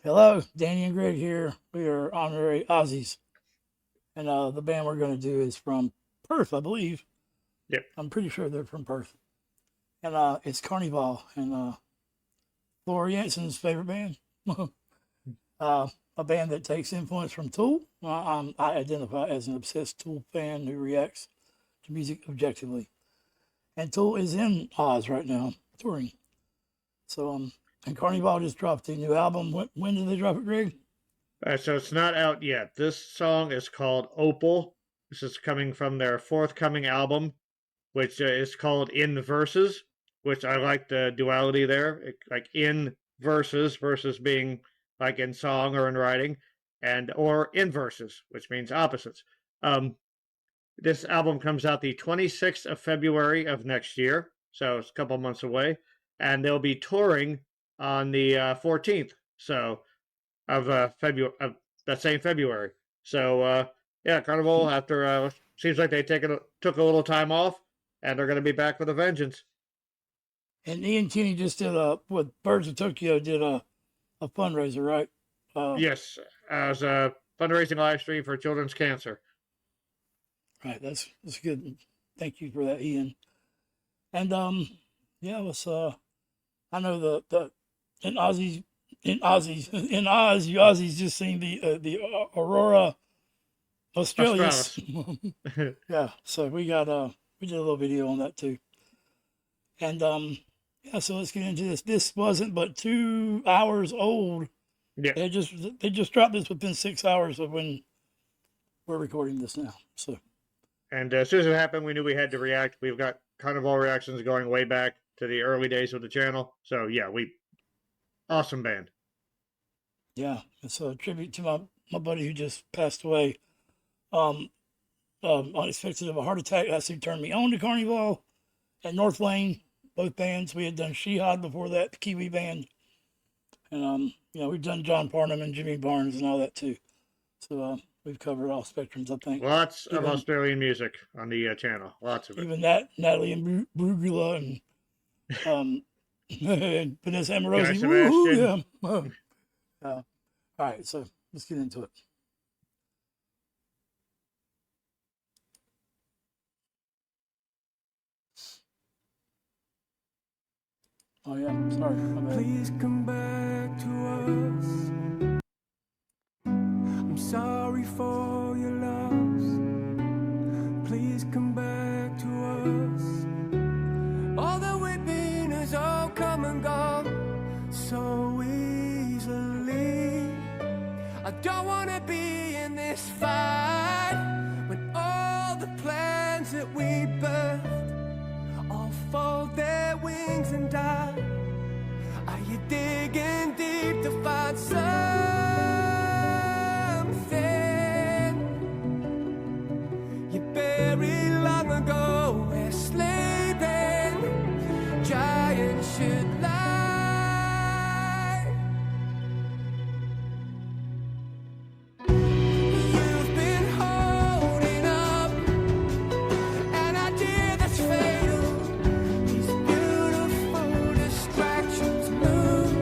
Hello, Danny and Greg here. We are honorary Aussies. And the band we're going to do is from Perth, I believe. Yep. I'm pretty sure they're from Perth. And it's Karnivool and Laura Jensen's favorite band. A band that takes influence from Tool. I identify as an obsessed Tool fan who reacts to music objectively. And Tool is in Oz right now, touring. So, and Karnivool just dropped a new album. When did they drop it, Greg? So it's not out yet. This song is called Opal. This is coming from their forthcoming album, which is called In Verses, which I like the duality there. Like in verses being like in song or in writing, and or in verses, which means opposites. This album comes out the 26th of February of next year, so it's a couple months away, and they'll be touring on the 14th. So of February of that same February. So yeah, Karnivool after seems like they took a little time off, and they're going to be back with a vengeance. And Ian Kinney just did with Birds of Tokyo did a fundraiser, right? Yes, as a fundraising live stream for children's cancer. Right, that's good. Thank you for that, Ian. And yeah, it was I know the in Oz, you Aussies just seen the Aurora Australis. Yeah, so we got we did a little video on that too. And yeah, so let's get into this. This wasn't but 2 hours old. Yeah. They just dropped this within 6 hours of when we're recording this now. So. And as soon as it happened, we knew we had to react. We've got Karnivool reactions going way back to the early days of the channel. So yeah, awesome band. Yeah, it's a tribute to my buddy who just passed away. Unexpected of a heart attack. That's who turned me on to Karnivool at North Lane. Both bands. We had done Shihad before that, the Kiwi band. And you know, we've done John Parnham and Jimmy Barnes and all that too. So we've covered all spectrums, I think. Lots of Australian music on the channel. Lots of it. Even that, Natalie and Brugula and and Vanessa Amorosi. Yeah. All right, so let's get into it. Oh yeah, sorry. Please come back to us. I'm sorry for your loss. Please come back to us. All that we've been has all come and gone so easily. I don't want to be in this fight when all the plans that we birthed all fold their wings and die. Are you digging deep to find something you buried long ago? Where sleeping giants should lie. You've been holding up an idea that's fatal. These beautiful distractions move.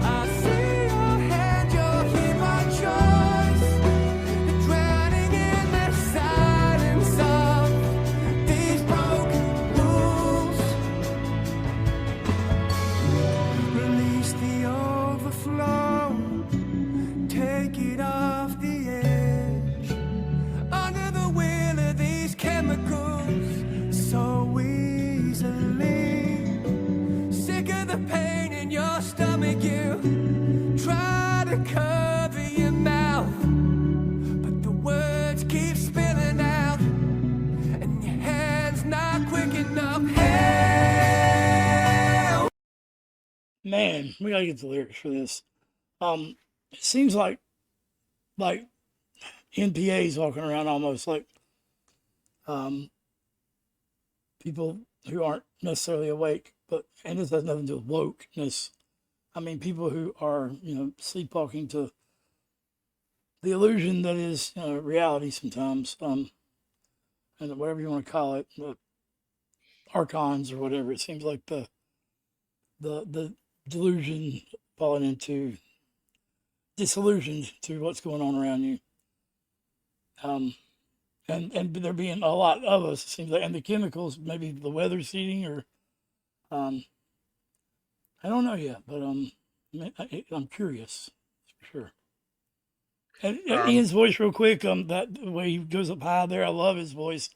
I see your hand, you're here by choice. You're drowning in the silence of these broken rules. Release the overflow, take it off the edge. Under the wheel of these chemicals so easily. Sick of the pain in your stomach, you try to cover your mouth, but the words keep spilling out, and your hands not quick enough. Help! Man, we gotta get the lyrics for this. It seems like NPAs walking around almost like people who aren't necessarily awake, and this has nothing to do with wokeness. I mean, people who are, sleepwalking to the illusion that is reality sometimes, and whatever you want to call it, the archons or whatever. It seems like the delusion, falling into disillusioned to what's going on around you. And there being a lot of us, it seems like, and the chemicals, maybe the weather's heating, or I don't know yet, but I'm curious for sure. And Ian's voice, real quick, that the way he goes up high there, I love his voice.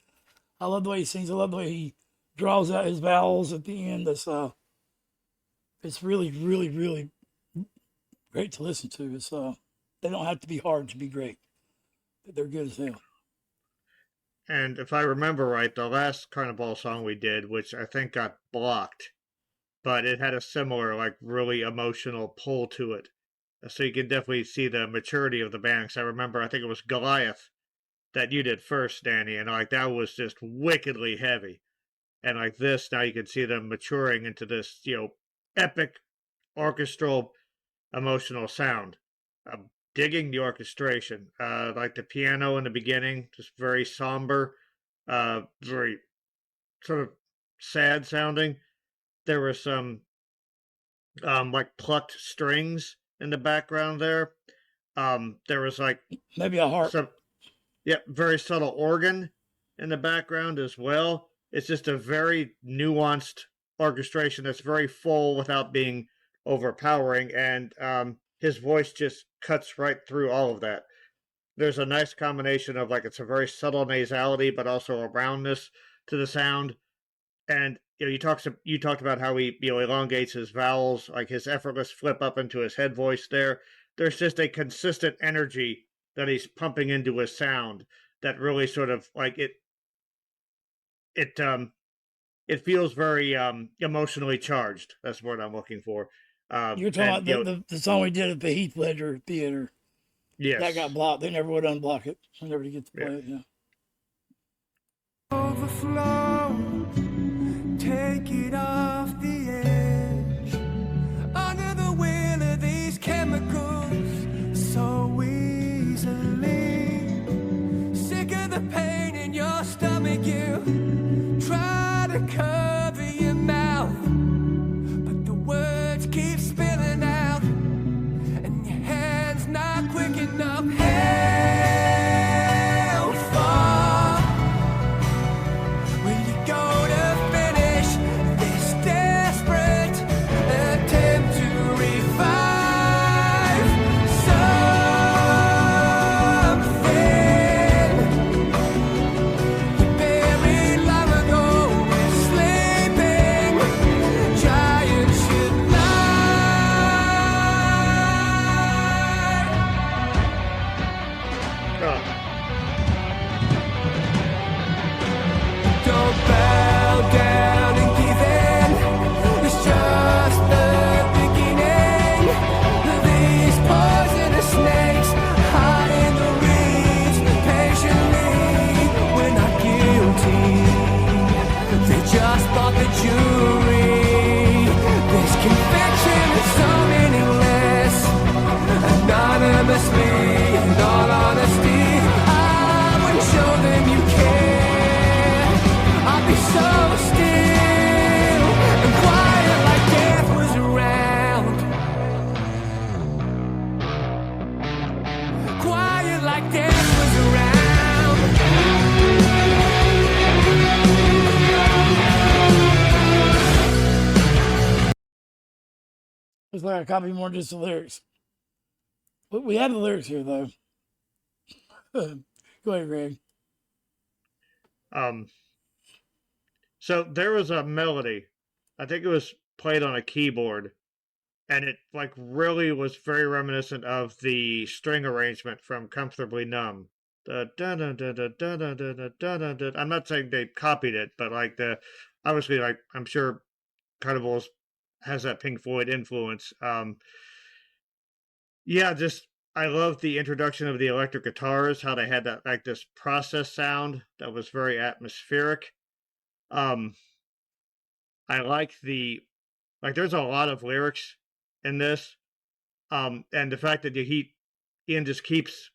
I love the way he sings. I love the way he draws out his vowels at the end. It's really, really, really great to listen to. It's they don't have to be hard to be great, but they're good as hell. And if I remember right, the last Carnivool song we did, which I think got blocked, but it had a similar, like, really emotional pull to it. So you can definitely see the maturity of the band. Because I remember, I think it was Goliath that you did first, Danny, and like that was just wickedly heavy. And like this, now you can see them maturing into this, epic orchestral emotional sound. I'm digging the orchestration. Like the piano in the beginning, just very somber, very sort of sad sounding. There were some like plucked strings in the background there. There was like maybe a harp. Very subtle organ in the background as well. It's just a very nuanced orchestration that's very full without being overpowering, and his voice just cuts right through all of that. There's a nice combination of, like, it's a very subtle nasality, but also a roundness to the sound. And you talked about how he elongates his vowels, like his effortless flip up into his head voice there. There's just a consistent energy that he's pumping into his sound that really sort of, like, it feels very emotionally charged. That's what I'm looking for. You're talking about the song we did at the Heath Ledger Theater. Yes. That got blocked. They never would unblock it. We never did get to play it. Yeah. Overflow, take it off the edge. Under the wheel of these chemicals, so easily. Sick of the pain in your stomach, you try to cover your mouth, but the words keep spilling out, and your hands not quick enough. How far will you go to finish this desperate attempt to revive something you buried long ago with sleeping giants should lie? Don't bow down and give in. It's just the beginning. These poisonous snakes hide in the reeds patiently. We're not guilty. They just bought the jury. This conviction is so meaningless. Anonymously, in all honesty, I wouldn't show them you care. I'd be so still and quiet like death was around. Quiet like death was around. Looks like I copied more just the lyrics. But we have the lyrics here, though. Go ahead, Greg. So there was a melody. I think it was played on a keyboard, and it, like, really was very reminiscent of the string arrangement from Comfortably Numb. The da da da da da da da da da da. I'm not saying they copied it, but like obviously, like, I'm sure Carnivool has that Pink Floyd influence. Yeah, just I love the introduction of the electric guitars, how they had that, like, this process sound that was very atmospheric. I like there's a lot of lyrics in this. And the fact that Ian just keeps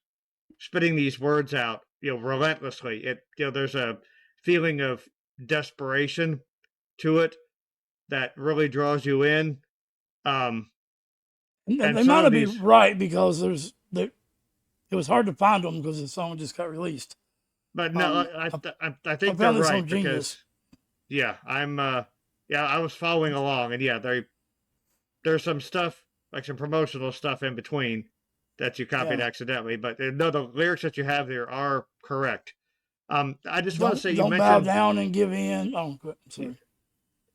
spitting these words out, relentlessly. There's a feeling of desperation to it that really draws you in. And And they some might of be these- right because it was hard to find them because the song just got released. But no, I think they're found this on right because Genius. yeah, I was following along, and yeah, there's some stuff like some promotional stuff in between that you copied Yeah. accidentally, but no, the lyrics that you have there are correct. I just want to say you Don't bow mentioned. down and give in. Oh, I'm sorry.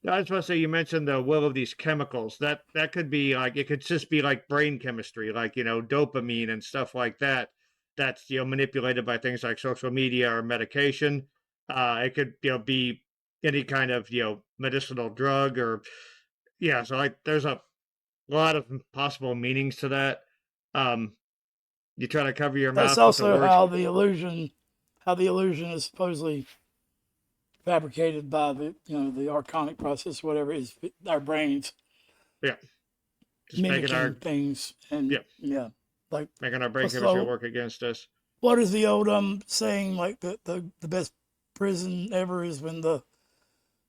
I just want to say you mentioned the will of these chemicals. That could be like it could just be like brain chemistry, like dopamine and stuff like that. That's manipulated by things like social media or medication. It could be any kind of medicinal drug or yeah. So like there's a lot of possible meanings to that. You try to cover your That's mouth with the also words. how the illusion is supposedly fabricated by the archonic process, whatever it is, our brains Yeah, just making mimicking our things, and Yeah. like making our brain What's chemistry the- work against us. what is the old saying? Like the best prison ever is when the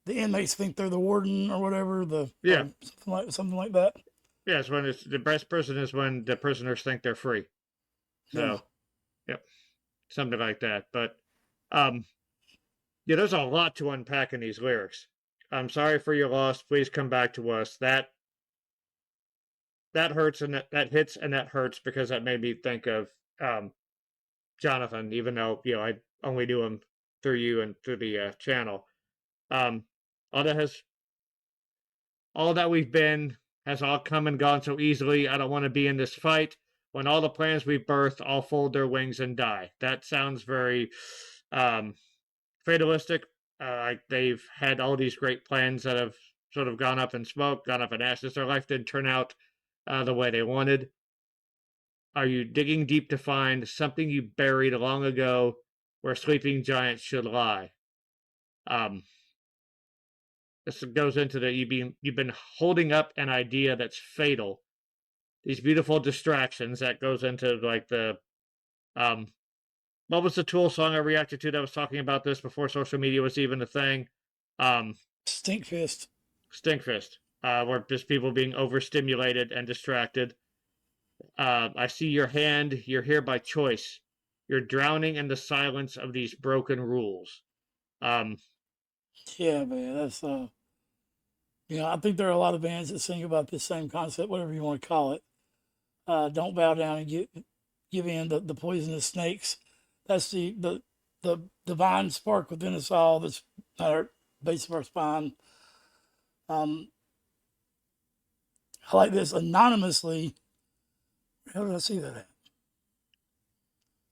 inmates think they're the warden or whatever. Yeah. Something like that. Yes, when it's the best prison is when the prisoners think they're free. So, yep, something like that. But, yeah, there's a lot to unpack in these lyrics. I'm sorry for your loss. Please come back to us. That hurts and that hits and that hurts because that made me think of Jonathan, even though I only knew him through you and through the channel. All that we've been has all come and gone so easily. I don't want to be in this fight. When all the plans we've birthed all fold their wings and die. That sounds very fatalistic. Like they've had all these great plans that have sort of gone up in smoke, gone up in ashes. Their life didn't turn out the way they wanted. Are you digging deep to find something you buried long ago where sleeping giants should lie? This goes into the you've been holding up an idea that's fatal. These beautiful distractions that goes into like the what was the Tool song I reacted to that was talking about this before social media was even a thing? Stinkfist. Stinkfist, where just people being overstimulated and distracted. I see your hand. You're here by choice. You're drowning in the silence of these broken rules. Yeah, man, that's I think there are a lot of bands that sing about this same concept, whatever you want to call it. Don't bow down and give in the poisonous snakes. That's the divine spark within us all that's at our base of our spine. I like this anonymously. How did I see that at?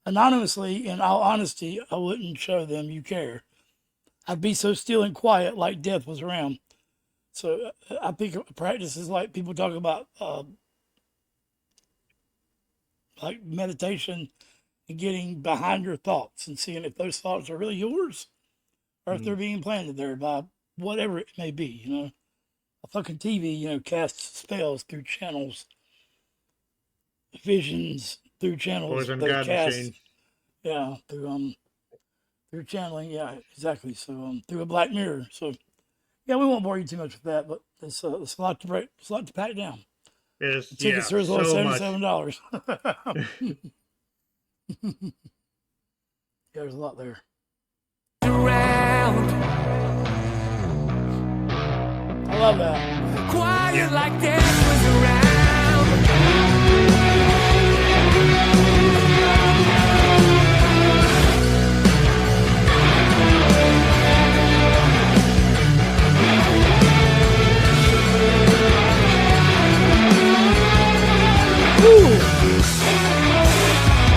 Anonymously, in all honesty, I wouldn't show them you care. I'd be so still and quiet like death was around. So I think practices like people talk about like meditation and getting behind your thoughts and seeing if those thoughts are really yours or if they're being planted there by whatever it may be, A fucking TV, casts spells through channels, visions through channels. Poison that God cast, machine. Yeah, through channeling, yeah, exactly. So through a black mirror. So yeah, we won't bore you too much with that, but it's a lot to break. It's a lot to pack down. Is The tickets are as low as so much. $77. Yeah, there's a lot there. Around, I love that. quiet like death was around.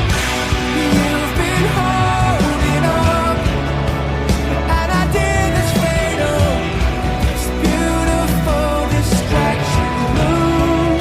You've been holding on, and I did this fatal, this beautiful distraction move.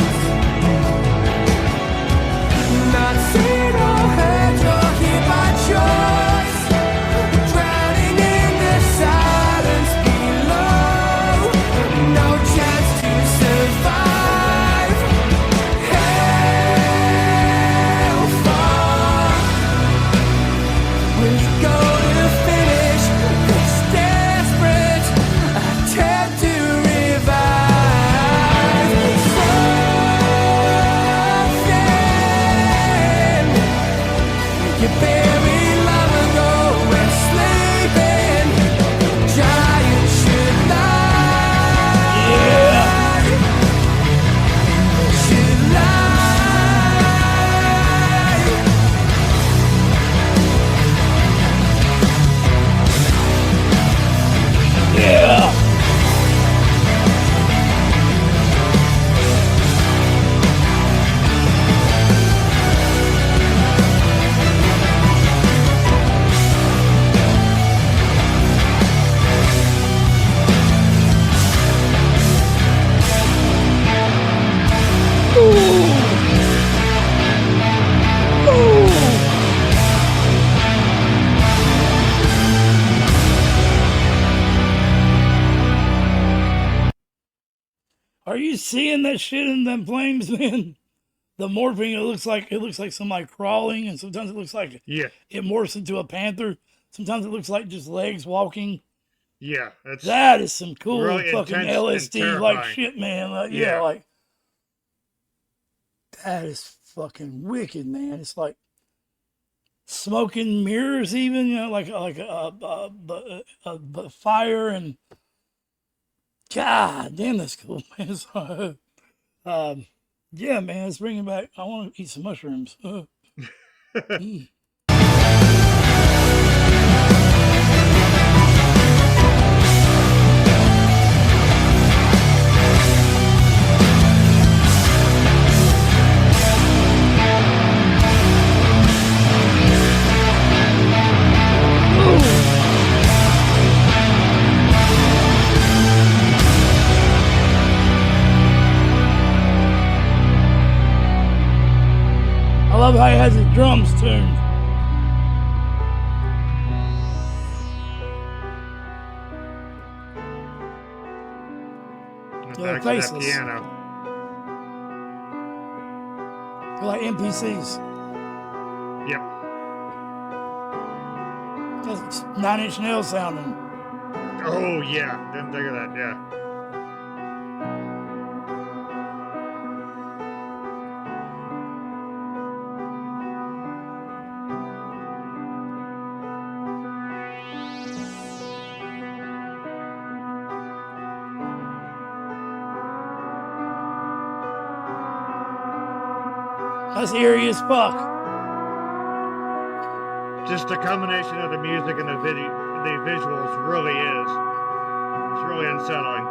Are you seeing that shit in them flames, man? The morphing, it looks like somebody crawling, and sometimes it looks like Yeah, it morphs into a panther. Sometimes it looks like just legs walking. yeah. That's That is some cool really fucking intense and LSD like terrifying. shit, man. Like, Yeah. like that is fucking wicked, man. It's like smoke and mirrors, even, you know, like a fire, and God damn, that's cool, man. So, yeah, man, it's bringing back. I want to eat some mushrooms. Mm. I love how he has his drums tuned. Back to that faceless. piano. They're like NPCs. Yep. That's 9 Inch Nails sounding. Oh yeah, didn't think of that. Yeah. That's eerie as fuck. Just the combination of the music and the visuals really is. It's really unsettling.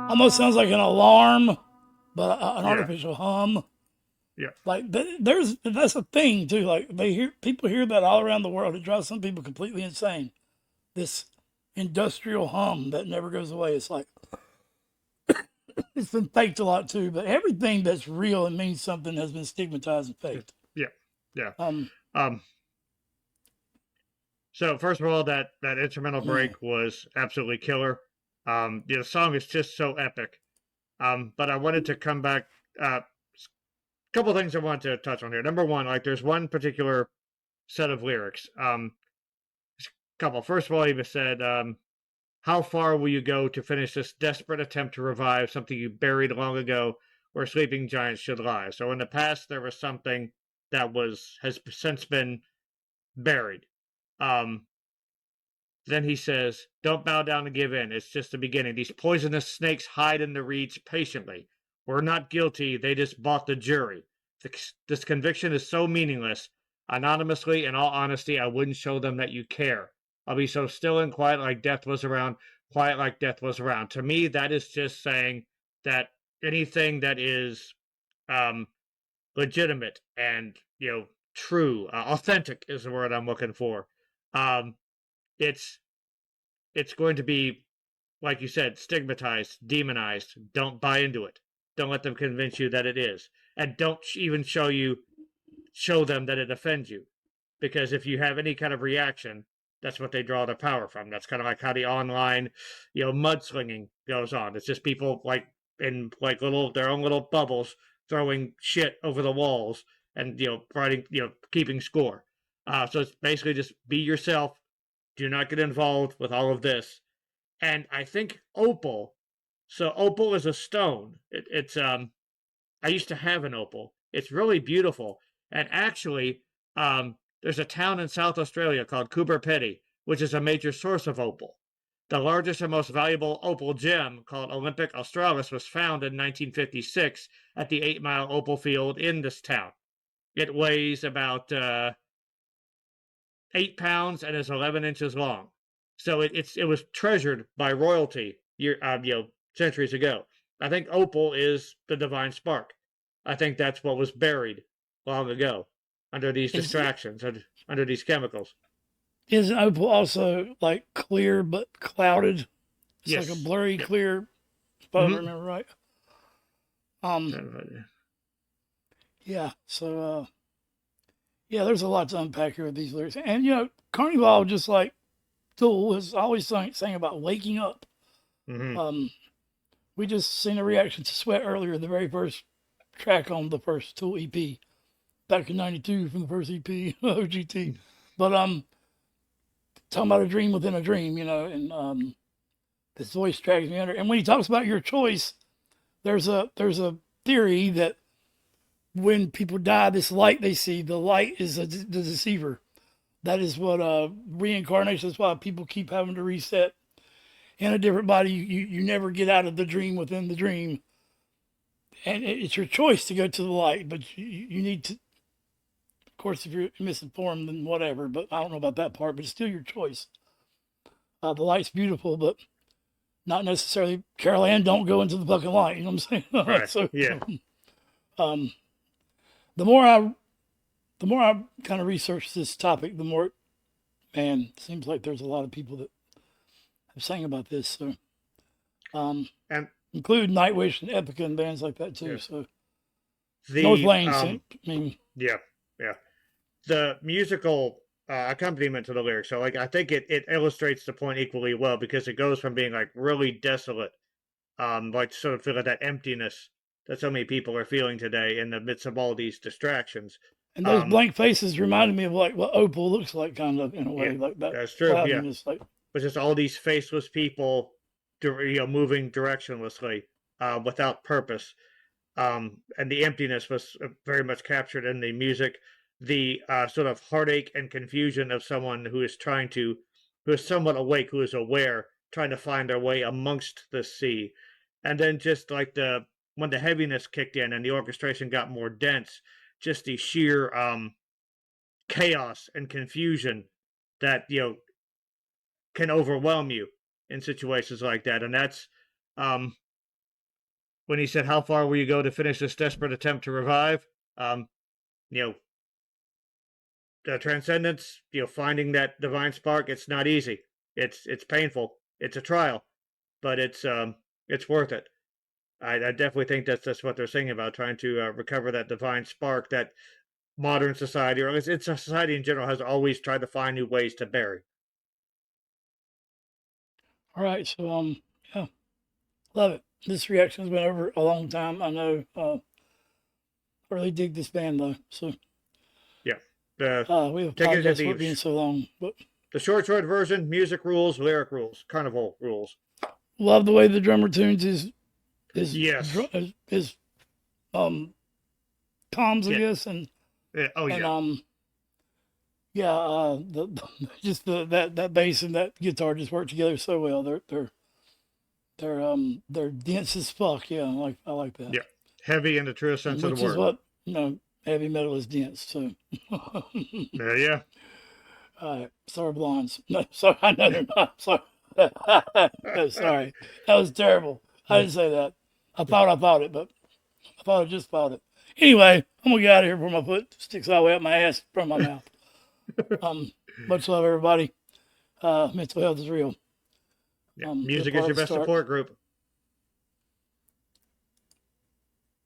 Almost sounds like an alarm, but an Yeah. artificial hum. Yeah. Like that's a thing too. Like people hear that all around the world. It drives some people completely insane. This industrial hum that never goes away. It's like it's been faked a lot too. But everything that's real and means something has been stigmatized and faked. Yeah. Yeah. Um. So first of all, that instrumental break was absolutely killer. The song is just so epic. But I wanted to come back. Couple of things I wanted to touch on here. Number one, like there's one particular set of lyrics. Couple. First of all, he said, "How far will you go to finish this desperate attempt to revive something you buried long ago, where sleeping giants should lie?" So in the past, there was something that has since been buried. Then he says, "Don't bow down and give in. It's just the beginning. These poisonous snakes hide in the reeds patiently. We're not guilty. They just bought the jury. This conviction is so meaningless. Anonymously, in all honesty, I wouldn't show them that you care. I'll be so still and quiet like death was around, quiet like death was around." To me, that is just saying that anything that is legitimate and, true, authentic is the word I'm looking for. It's going to be, like you said, stigmatized, demonized. Don't buy into it. Don't let them convince you that it is, and don't even show them that it offends you, because if you have any kind of reaction, that's what they draw their power from. That's kind of like how the online, mudslinging goes on. It's just people like in like their own little bubbles throwing shit over the walls and writing, keeping score. So it's basically just be yourself. Do not get involved with all of this. And I think opal. So opal is a stone. It's I used to have an opal. It's really beautiful. And actually, there's a town in South Australia called Coober Pedy, which is a major source of opal. The largest and most valuable opal gem, called Olympic Australis, was found in 1956 at the 8 Mile opal field in this town. It weighs about 8 pounds and is 11 inches long. So it was treasured by royalty centuries ago. I think opal is the divine spark. I think that's what was buried long ago under these distractions, under these chemicals. Is opal also like clear but clouded? It's Yes. like a blurry, clear, if I remember right. Yeah. So, yeah, there's a lot to unpack here with these lyrics. And, Karnivool, just like Tool, is always saying about waking up. Hmm. We just seen a reaction to Sweat earlier, the very first track on the first Tool EP back in '92 from the first EP, OGT. But talking about a dream within a dream, and this voice drags me under. And when he talks about your choice, there's a theory that when people die, this light they see, the light is the deceiver. That is what reincarnation is. Why people keep having to reset in a different body. You never get out of the dream within the dream, and it's your choice to go to the light. But you need to, of course, if you're misinformed, then whatever. But I don't know about that part. But it's still your choice. The light's beautiful, but not necessarily. Carolyn, don't go into the fucking light. You know what I'm saying? Right. So, Yeah. The more I kind of research this topic, the more, man, it seems like there's a lot of people that have sang about this. So, And include Nightwish and Epica and bands like that too. Yeah. So, the North Lane, I mean, yeah, the musical accompaniment to the lyrics. So, like, I think it illustrates the point equally well because it goes from being like really desolate, like sort of feel like that emptiness that so many people are feeling today in the midst of all these distractions. and those blank faces reminded me of like what Opal looks like, kind of in a way, Yeah, like that. that's true. Yeah, Is like, but just all these faceless people, moving directionlessly, without purpose. And the emptiness was very much captured in the music. The sort of heartache and confusion of someone who is somewhat awake, who is aware, trying to find their way amongst the sea. And then just like when the heaviness kicked in and the orchestration got more dense, just the sheer chaos and confusion that, can overwhelm you in situations like that. And that's when he said, "How far will you go to finish this desperate attempt to revive?" The transcendence, finding that divine spark, it's not easy. It's painful. It's a trial, but it's worth it. I definitely think that's what they're saying about trying to recover that divine spark that modern society, or at least it's society in general, has always tried to find new ways to bury. all right. So, yeah, love it. This reaction's been over a long time. I know. I really dig this band though. So, Yeah. we Take it apologize to for it being so long, but the short version: music rules, lyric rules, Karnivool rules. love the way the drummer tunes his Yes. toms, I Yeah. guess, and Oh yeah. just that bass and that guitar just work together so well. They're dense as fuck. Yeah, I like that. Yeah. Heavy in the truest sense of Which the is word. what heavy metal is dense. So, Yeah. all right, sorry, blondes. No, sorry, I know they're not. Sorry, no, sorry, that was terrible. I didn't say that. I thought it, but I thought I just thought it. Anyway, I'm gonna get out of here before my foot sticks all the way up my ass from my mouth. Much love, everybody. Mental health is real. Yeah. Music is your best support group.